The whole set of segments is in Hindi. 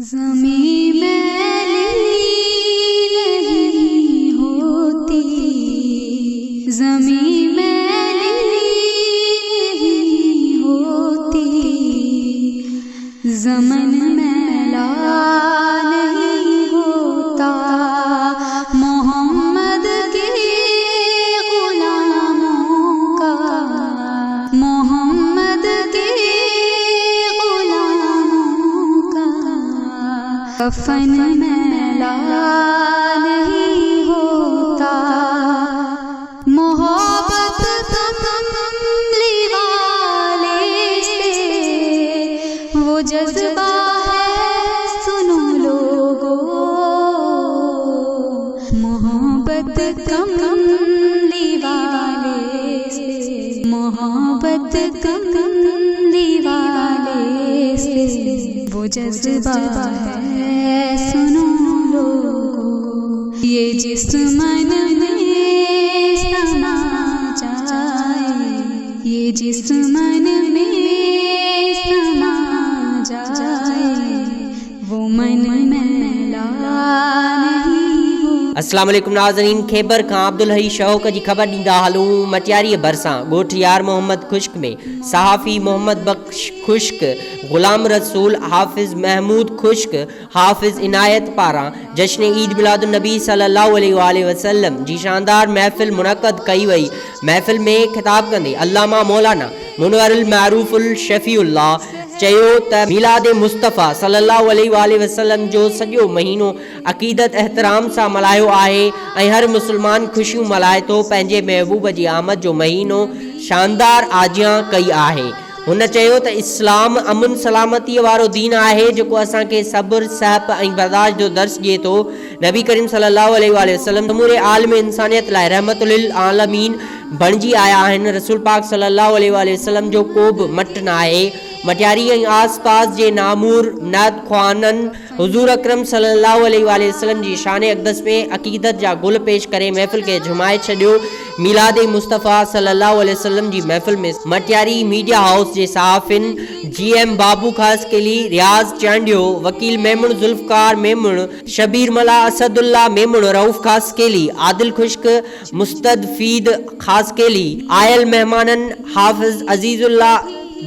ज़मीं मैली नहीं होती, ज़मीं मैली नहीं होती, ज़मन मैला नहीं होता। मोहम्मद के गुलामों का, मोहम्मद के गुलामों का कफन मैला नहीं होता। मोहब्बत कमली वाले से वो जज्बा है, सुनो लोगो। मोहब्बत कमली वाले से, मोहब्बत कमली वाले से वो जज्बा है, सुनो लोगो। ये जिस मन में समा जाए, ये जिस मन में समा जाए, वो मन मैला नहीं। अस्सलाम वालेकुम नाज़रीन, खैबर खां अब्दुल हई शौक़ जी ख़बर ॾींदा हलूं। मटियारी भरसां ॻोठ यार मोहम्मद खुश्क में सहाफ़ी मोहम्मद बख्श खुश्क, ग़ुलाम रसूल हाफ़िज़ महमूद खुश्क, हाफ़िज़ इनायत पारां जश्न ईद मिलादुन नबी सल्लल्लाहु अलैहि वसल्लम जी शानदार महफ़िल मुनक़द कई वई। महफ़िल में ख़िताब कंदे अल्लामा मौलाना मुनव्वरुल मारूफ़ुल शफ़ीउल्लाह चयो त मिलाद मुस्तफ़ा सल्लल्लाहु अलैहि वसल्लम जो सॼो महीनो अक़ीदत एहतराम सां मल्हायो आहे ऐं हर मुस्लमान ख़ुशियूं मल्हाए थो। पंहिंजे महबूब जी आमद जो महीनो शानदार आजियां कई आहे। हुन चयो त इस्लाम अमन सलामतीअ वारो दीन आहे जेको असांखे सब्र सहब ऐं बर्दाश्त जो दर्स ॾिए थो। नबी करीम सल्लल्लाहु अलैहि वसल्लम समूरे आलम इंसानियत लाइ रहमतुल लिल आलमीन बणिजी आया आहिनि। रसूल पाक सल्लल्लाहु अलैहि वसल्लम जो को बि मट न आहे। मटियारी ऐं आस पास जे नामूर नात ख़्वाननि हुज़ूर अकरम सल्लल्लाहु अलैहि वसल्लम जी शान अक़दस में अक़ीदत जा गुल पेश करे महफ़िल खे जुमाए छॾियो। मिलाद मुस्तफ़ा सल्लल्लाहु अलैहि वसल्लम जी महफ़िल में मटियारी मीडिया हाउस जे सहाफ़िन GM बाबू ख़ासकेली, रियाज़ चांडियो, वकील मेमुण ज़ुल्फ़कार मेमुण, शबीर मला असदुल्ला मेमुण, रऊफ़ ख़ासकेली, आदिल खुश्क, मुस्तदफ़ीद ख़ासकेली, आयल मेहमाननि हाफ़िज़ अज़ीज़ुल्लाह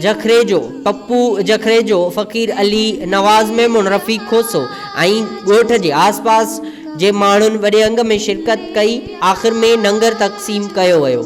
जखरेजो, पप्पू जखरेजो, फ़कीर अली, नवाज़ मेमुण, रफ़ीक खोसो ऐं ॻोठ जे आस पास जे माण्हुनि वॾे अंग में शिरकत कई। आख़िर में लंगर तक़सीम कयो वियो।